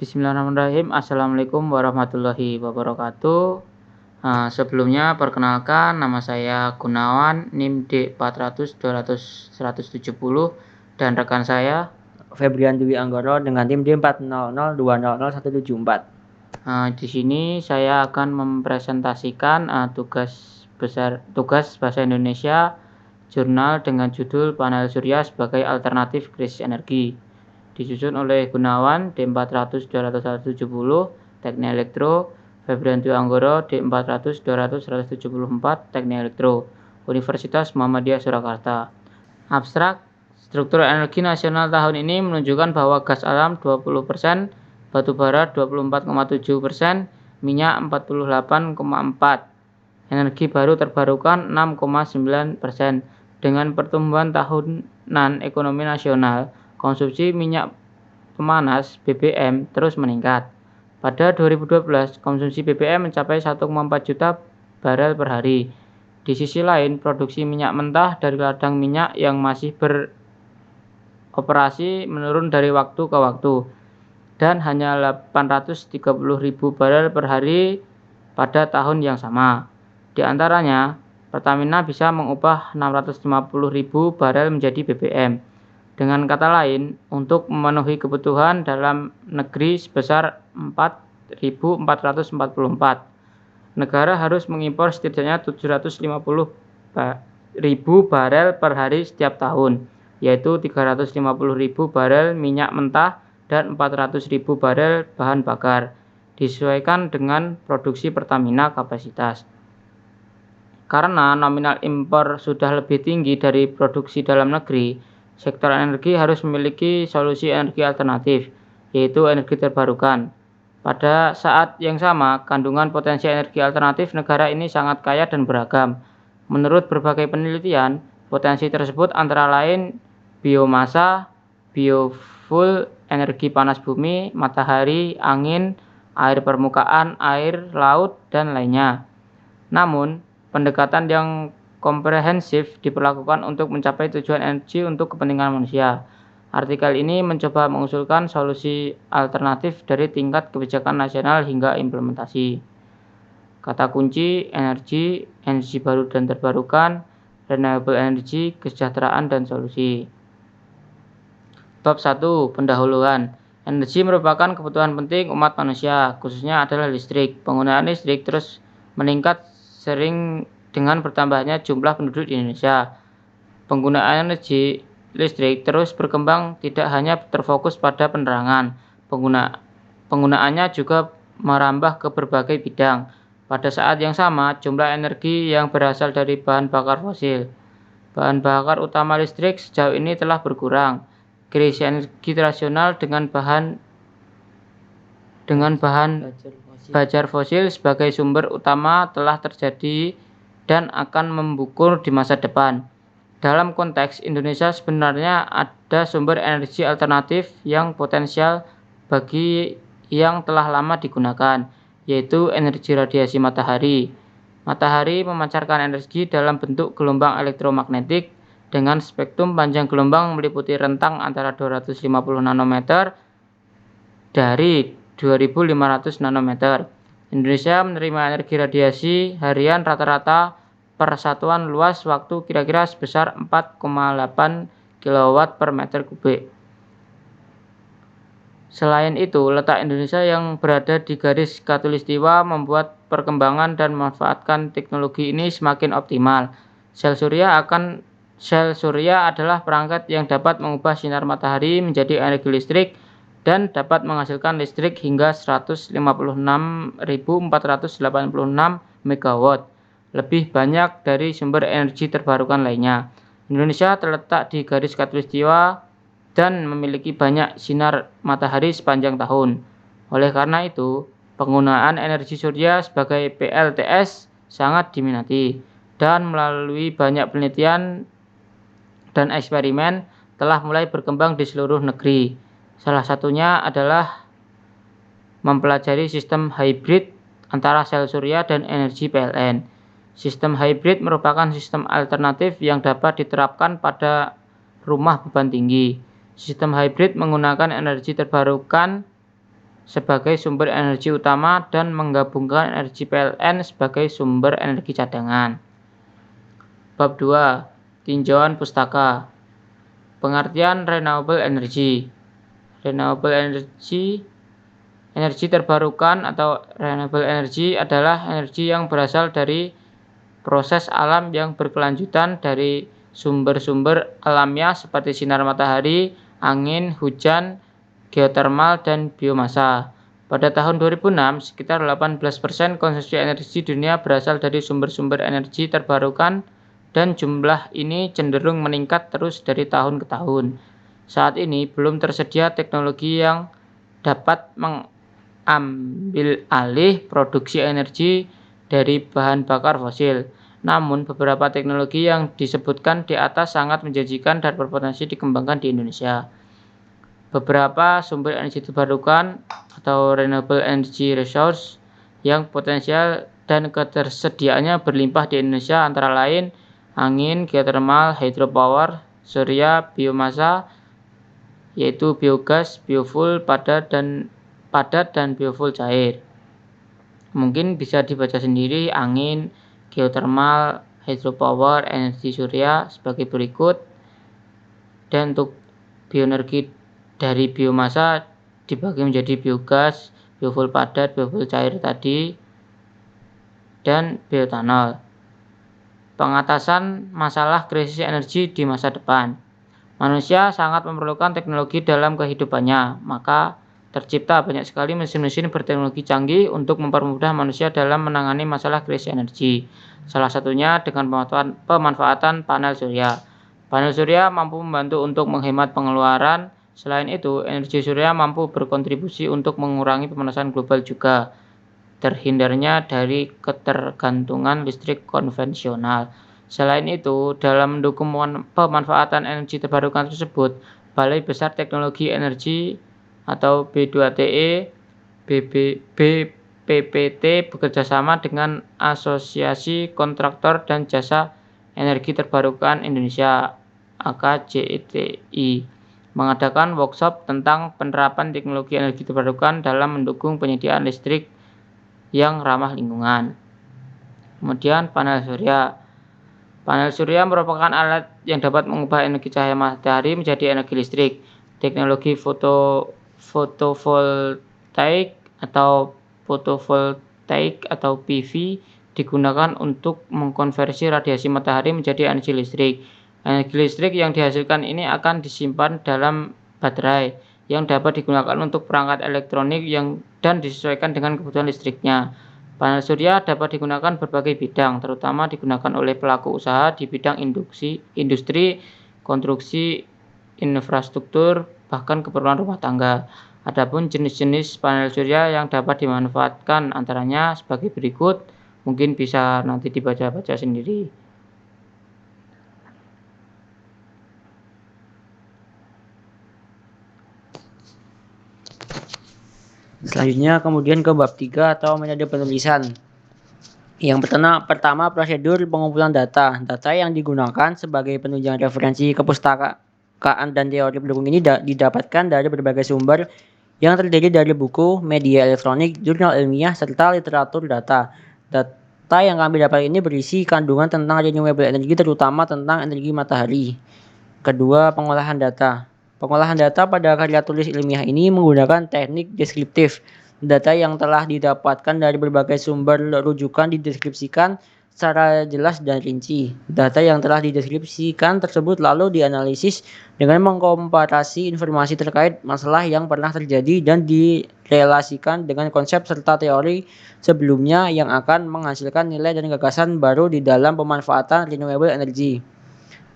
Bismillahirrahmanirrahim. Assalamualaikum warahmatullahi wabarakatuh. Sebelumnya perkenalkan, nama saya Gunawan, NIM D400-200-170, dan rekan saya Febrian Dwi Anggoro dengan tim D400-200-174. Di sini saya akan mempresentasikan tugas bahasa Indonesia jurnal dengan judul Panel Surya sebagai Alternatif Krisis Energi, disusun oleh Gunawan D400-200-170 Teknik Elektro, Febrian Dwi Anggoro D400-200-174 Teknik Elektro, Universitas Muhammadiyah Surakarta. Abstrak, struktur energi nasional tahun ini menunjukkan bahwa gas alam 20%, batu bara 24,7%, minyak 48,4%, energi baru terbarukan 6,9%. Dengan pertumbuhan tahunan ekonomi nasional, konsumsi minyak pemanas (BBM) terus meningkat. Pada 2012, konsumsi BBM mencapai 1,4 juta barel per hari. Di sisi lain, produksi minyak mentah dari ladang minyak yang masih beroperasi menurun dari waktu ke waktu, dan hanya 830.000 barel per hari pada tahun yang sama. Di antaranya, Pertamina bisa mengubah 650.000 barel menjadi BBM. Dengan kata lain, untuk memenuhi kebutuhan dalam negeri sebesar 4.444, negara harus mengimpor setidaknya 750.000 barel per hari setiap tahun, yaitu 350.000 barel minyak mentah dan 400.000 barel bahan bakar, disesuaikan dengan produksi Pertamina kapasitas. Karena nominal impor sudah lebih tinggi dari produksi dalam negeri, sektor energi harus memiliki solusi energi alternatif, yaitu energi terbarukan. Pada saat yang sama, kandungan potensi energi alternatif negara ini sangat kaya dan beragam. Menurut berbagai penelitian, potensi tersebut antara lain biomasa, biofuel, energi panas bumi, matahari, angin, air permukaan, air laut, dan lainnya. Namun, pendekatan yang komprehensif diperlakukan untuk mencapai tujuan energi untuk kepentingan manusia. Artikel ini mencoba mengusulkan solusi alternatif dari tingkat kebijakan nasional hingga implementasi. Kata kunci: energi, energi baru dan terbarukan, renewable energy, kesejahteraan, dan solusi. Bab 1. Pendahuluan. Energi merupakan kebutuhan penting umat manusia, khususnya adalah listrik. Penggunaan listrik terus meningkat sering dengan bertambahnya jumlah penduduk di Indonesia. Penggunaan energi listrik terus berkembang, tidak hanya terfokus pada penerangan. Penggunaannya juga merambah ke berbagai bidang. Pada saat yang sama, jumlah energi yang berasal dari bahan bakar fosil, bahan bakar utama listrik, sejauh ini telah berkurang. Krisis energi rasional dengan bahan bajar fosil sebagai sumber utama telah terjadi dan akan membukur di masa depan. Dalam konteks Indonesia, sebenarnya ada sumber energi alternatif yang potensial bagi yang telah lama digunakan, yaitu energi radiasi matahari. Matahari memancarkan energi dalam bentuk gelombang elektromagnetik dengan spektrum panjang gelombang meliputi rentang antara 250 nanometer dari 2500 nanometer. Indonesia menerima energi radiasi harian rata-rata per satuan luas waktu kira-kira sebesar 4,8 kW per meter kubik. Selain itu, letak Indonesia yang berada di garis khatulistiwa membuat perkembangan dan memanfaatkan teknologi ini semakin optimal. Sel surya adalah perangkat yang dapat mengubah sinar matahari menjadi energi listrik dan dapat menghasilkan listrik hingga 156.486 MW, lebih banyak dari sumber energi terbarukan lainnya. Indonesia terletak di garis khatulistiwa dan memiliki banyak sinar matahari sepanjang tahun. Oleh karena itu, penggunaan energi surya sebagai PLTS sangat diminati, dan melalui banyak penelitian dan eksperimen telah mulai berkembang di seluruh negeri. Salah satunya adalah mempelajari sistem hybrid antara sel surya dan energi PLN. Sistem hybrid merupakan sistem alternatif yang dapat diterapkan pada rumah beban tinggi. Sistem hybrid menggunakan energi terbarukan sebagai sumber energi utama dan menggabungkan energi PLN sebagai sumber energi cadangan. Bab 2. Tinjauan pustaka. Pengertian renewable energy. Renewable energy, energi terbarukan atau renewable energy adalah energi yang berasal dari proses alam yang berkelanjutan dari sumber-sumber alamiah seperti sinar matahari, angin, hujan, geotermal, dan biomasa. Pada tahun 2006, sekitar 18% konsumsi energi dunia berasal dari sumber-sumber energi terbarukan dan jumlah ini cenderung meningkat terus dari tahun ke tahun. Saat ini belum tersedia teknologi yang dapat mengambil alih produksi energi dari bahan bakar fosil. Namun, beberapa teknologi yang disebutkan di atas sangat menjanjikan dan berpotensi dikembangkan di Indonesia. Beberapa sumber energi terbarukan atau renewable energy resource yang potensial dan ketersediaannya berlimpah di Indonesia antara lain angin, geothermal, hydropower, surya, biomasa, yaitu biogas, biofuel padat dan biofuel cair. Mungkin bisa dibaca sendiri angin, geothermal, hydropower, energi surya sebagai berikut. Dan untuk bioenergi dari biomasa dibagi menjadi biogas, biofuel padat, biofuel cair tadi, dan bioetanol. Pengatasan masalah krisis energi di masa depan. Manusia sangat memerlukan teknologi dalam kehidupannya, maka tercipta banyak sekali mesin-mesin berteknologi canggih untuk mempermudah manusia dalam menangani masalah krisis energi. Salah satunya dengan pemanfaatan panel surya. Panel surya mampu membantu untuk menghemat pengeluaran. Selain itu, energi surya mampu berkontribusi untuk mengurangi pemanasan global juga, terhindarnya dari ketergantungan listrik konvensional. Selain itu, dalam mendukung pemanfaatan energi terbarukan tersebut, Balai Besar Teknologi Energi atau B2TE BPPT bekerjasama dengan Asosiasi Kontraktor dan Jasa Energi Terbarukan Indonesia AKJTI mengadakan workshop tentang penerapan teknologi energi terbarukan dalam mendukung penyediaan listrik yang ramah lingkungan. Kemudian panel surya. Panel surya merupakan alat yang dapat mengubah energi cahaya matahari menjadi energi listrik. Teknologi fotovoltaik atau PV digunakan untuk mengkonversi radiasi matahari menjadi energi listrik. Energi listrik yang dihasilkan ini akan disimpan dalam baterai yang dapat digunakan untuk perangkat elektronik dan disesuaikan dengan kebutuhan listriknya. Panel surya dapat digunakan berbagai bidang, terutama digunakan oleh pelaku usaha di bidang industri, konstruksi, infrastruktur, bahkan keperluan rumah tangga. Adapun jenis-jenis panel surya yang dapat dimanfaatkan antaranya sebagai berikut, mungkin bisa nanti dibaca-baca sendiri. Selanjutnya kemudian ke bab 3 atau metode penulisan. Yang pertama prosedur pengumpulan data. Data yang digunakan sebagai penunjang referensi kepustakaan dan teori pendukung ini didapatkan dari berbagai sumber yang terdiri dari buku, media elektronik, jurnal ilmiah, serta literatur data. Data yang kami dapat ini berisi kandungan tentang renewable energy, terutama tentang energi matahari. Kedua, pengolahan data. Pengolahan data pada karya tulis ilmiah ini menggunakan teknik deskriptif. Data yang telah didapatkan dari berbagai sumber rujukan dideskripsikan secara jelas dan rinci. Data yang telah dideskripsikan tersebut lalu dianalisis dengan mengkomparasi informasi terkait masalah yang pernah terjadi dan direlasikan dengan konsep serta teori sebelumnya yang akan menghasilkan nilai dan gagasan baru di dalam pemanfaatan renewable energy.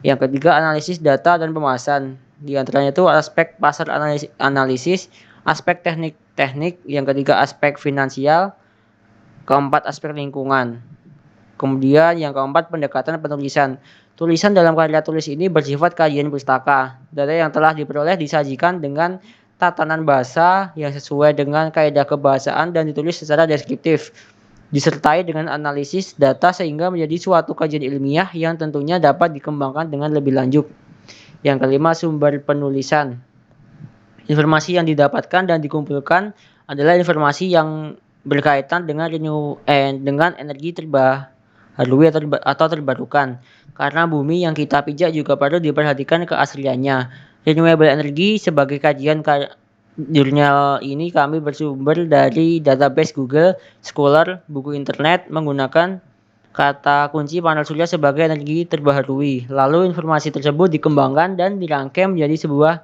Yang ketiga, analisis data dan pemasaran. Di antaranya itu aspek pasar analisis, aspek teknik, yang ketiga aspek finansial, keempat aspek lingkungan. Kemudian yang keempat, pendekatan penulisan. Tulisan dalam karya tulis ini bersifat kajian pustaka. Data yang telah diperoleh disajikan dengan tatanan bahasa yang sesuai dengan kaidah kebahasaan dan ditulis secara deskriptif, disertai dengan analisis data sehingga menjadi suatu kajian ilmiah yang tentunya dapat dikembangkan dengan lebih lanjut. Yang kelima, sumber penulisan. Informasi yang didapatkan dan dikumpulkan adalah informasi yang berkaitan dengan dengan energi terbaharui atau terbarukan. Karena bumi yang kita pijak juga perlu diperhatikan keasliannya. Renewable energy sebagai kajian jurnal ini kami bersumber dari database Google Scholar, buku internet, menggunakan kata kunci panel surya sebagai energi terbaharui. Lalu informasi tersebut dikembangkan dan dirangkai menjadi sebuah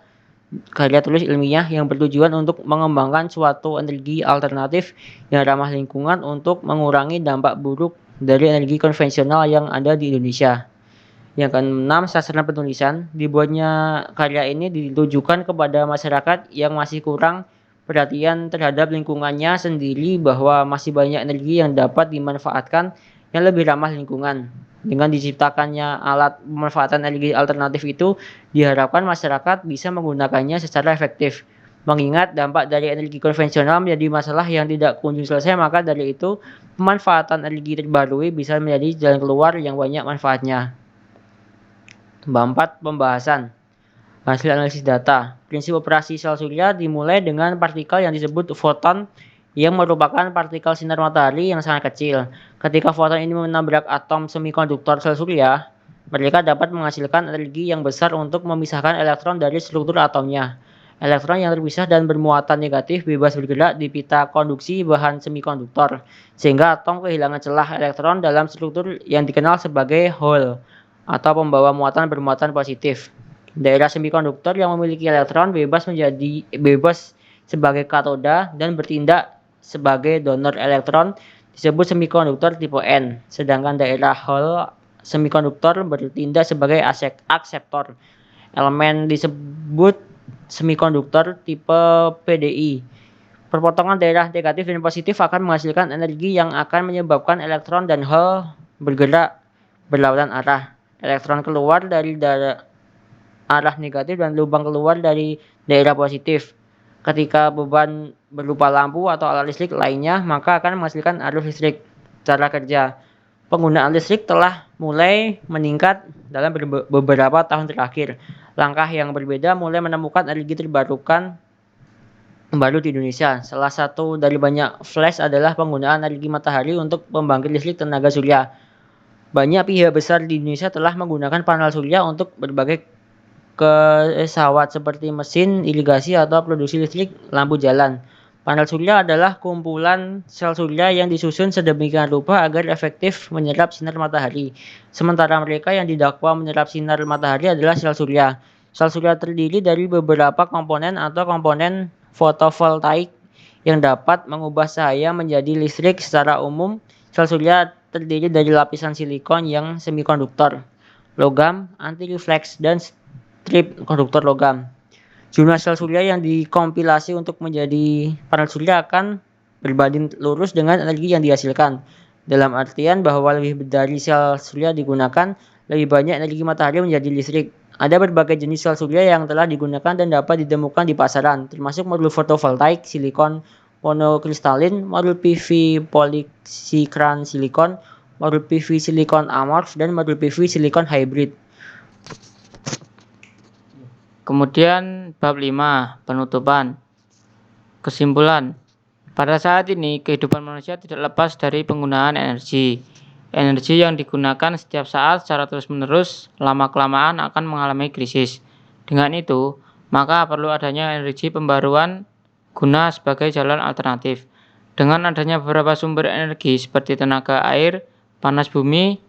karya tulis ilmiah yang bertujuan untuk mengembangkan suatu energi alternatif yang ramah lingkungan untuk mengurangi dampak buruk dari energi konvensional yang ada di Indonesia. Yang keenam, sasaran penulisan. Dibuatnya karya ini ditujukan kepada masyarakat yang masih kurang perhatian terhadap lingkungannya sendiri bahwa masih banyak energi yang dapat dimanfaatkan yang lebih ramah lingkungan. Dengan diciptakannya alat pemanfaatan energi alternatif itu, diharapkan masyarakat bisa menggunakannya secara efektif. Mengingat dampak dari energi konvensional menjadi masalah yang tidak kunjung selesai, maka dari itu pemanfaatan energi terbarukan bisa menjadi jalan keluar yang banyak manfaatnya. 4. Pembahasan hasil analisis data. Prinsip operasi sel surya dimulai dengan partikel yang disebut foton yang merupakan partikel sinar matahari yang sangat kecil. Ketika foton ini menabrak atom semikonduktor sel surya, mereka dapat menghasilkan energi yang besar untuk memisahkan elektron dari struktur atomnya. Elektron yang terpisah dan bermuatan negatif bebas bergerak di pita konduksi bahan semikonduktor, sehingga atom kehilangan celah elektron dalam struktur yang dikenal sebagai hole atau pembawa muatan bermuatan positif. Daerah semikonduktor yang memiliki elektron bebas sebagai katoda dan bertindak sebagai donor elektron disebut semikonduktor tipe N, sedangkan daerah hole semikonduktor bertindak sebagai akseptor. Elemen disebut semikonduktor tipe PDI. Perpotongan daerah negatif dan positif akan menghasilkan energi yang akan menyebabkan elektron dan hole bergerak berlawanan arah. Elektron keluar dari arah negatif dan lubang keluar dari daerah positif. Ketika beban berupa lampu atau alat listrik lainnya, maka akan menghasilkan arus listrik. Cara kerja. Penggunaan listrik telah mulai meningkat dalam beberapa tahun terakhir. Langkah yang berbeda mulai menemukan energi terbarukan baru di Indonesia. Salah satu dari banyak flash adalah penggunaan energi matahari untuk pembangkit listrik tenaga surya. Banyak pihak besar di Indonesia telah menggunakan panel surya untuk berbagai pesawat seperti mesin irigasi atau produksi listrik lampu jalan. Panel surya adalah kumpulan sel surya yang disusun sedemikian rupa agar efektif menyerap sinar matahari. Sementara mereka yang didakwa menyerap sinar matahari adalah sel surya. Sel surya terdiri dari beberapa komponen atau komponen fotovoltaik yang dapat mengubah cahaya menjadi listrik. Secara umum, sel surya terdiri dari lapisan silikon yang semikonduktor, logam, anti-refleks, dan strip konduktor logam. Jumlah sel surya yang dikompilasi untuk menjadi panel surya akan berbanding lurus dengan energi yang dihasilkan. Dalam artian bahwa lebih dari sel surya digunakan, lebih banyak energi matahari menjadi listrik. Ada berbagai jenis sel surya yang telah digunakan dan dapat ditemukan di pasaran, termasuk modul fotovoltaik, silikon monokristalin, modul PV polysikran silikon, modul PV silikon amorf, dan modul PV silikon hybrid. Kemudian bab 5, penutupan. Kesimpulan. Pada saat ini, kehidupan manusia tidak lepas dari penggunaan energi. Energi yang digunakan setiap saat secara terus-menerus lama-kelamaan akan mengalami krisis. Dengan itu, maka perlu adanya energi pembaruan guna sebagai jalan alternatif. Dengan adanya beberapa sumber energi seperti tenaga air, panas bumi,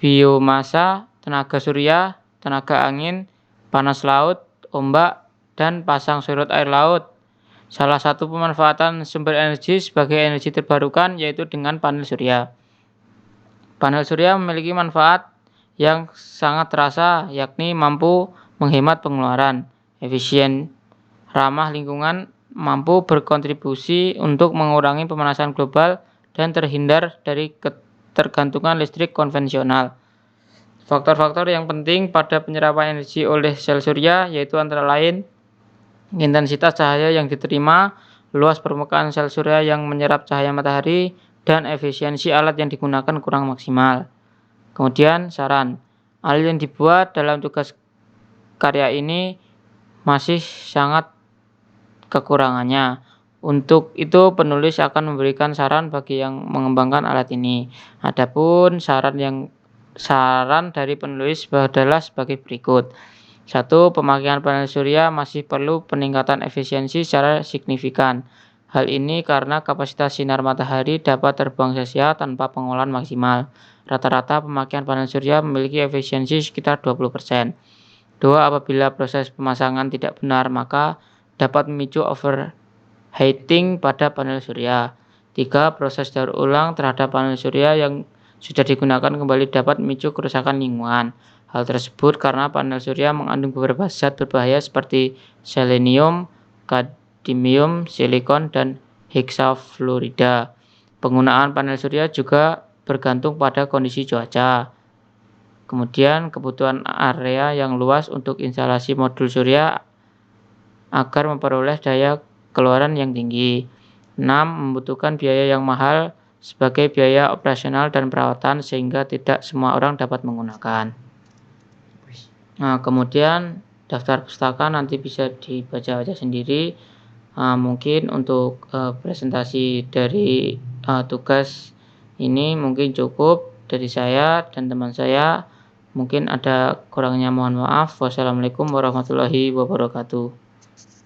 biomasa, tenaga surya, tenaga angin, panas laut, ombak, dan pasang surut air laut. Salah satu pemanfaatan sumber energi sebagai energi terbarukan yaitu dengan panel surya. Panel surya memiliki manfaat yang sangat terasa, yakni mampu menghemat pengeluaran, efisien, ramah lingkungan, mampu berkontribusi untuk mengurangi pemanasan global, dan terhindar dari ketergantungan listrik konvensional. Faktor-faktor yang penting pada penyerapan energi oleh sel surya yaitu antara lain intensitas cahaya yang diterima, luas permukaan sel surya yang menyerap cahaya matahari, dan efisiensi alat yang digunakan kurang maksimal. Kemudian saran, alat yang dibuat dalam tugas karya ini masih sangat kekurangannya. Untuk itu penulis akan memberikan saran bagi yang mengembangkan alat ini. Adapun saran dari penulis adalah sebagai berikut. 1. Pemakaian panel surya masih perlu peningkatan efisiensi secara signifikan. Hal ini karena kapasitas sinar matahari dapat terbuang sia-sia tanpa pengolahan maksimal. Rata-rata pemakaian panel surya memiliki efisiensi sekitar 20%. 2. Apabila proses pemasangan tidak benar, maka dapat memicu overheating pada panel surya. 3. Proses daur ulang terhadap panel surya yang sudah digunakan kembali dapat memicu kerusakan lingkungan. Hal tersebut karena panel surya mengandung beberapa zat berbahaya seperti selenium, kadmium, silikon, dan heksafluorida. Penggunaan panel surya juga bergantung pada kondisi cuaca. Kemudian kebutuhan area yang luas untuk instalasi modul surya agar memperoleh daya keluaran yang tinggi. 6. Membutuhkan biaya yang mahal sebagai biaya operasional dan perawatan sehingga tidak semua orang dapat menggunakan. Nah, kemudian daftar pustaka nanti bisa dibaca-baca sendiri. Mungkin untuk presentasi dari tugas ini mungkin cukup dari saya dan teman saya. Mungkin ada kurangnya mohon maaf. Wassalamualaikum warahmatullahi wabarakatuh.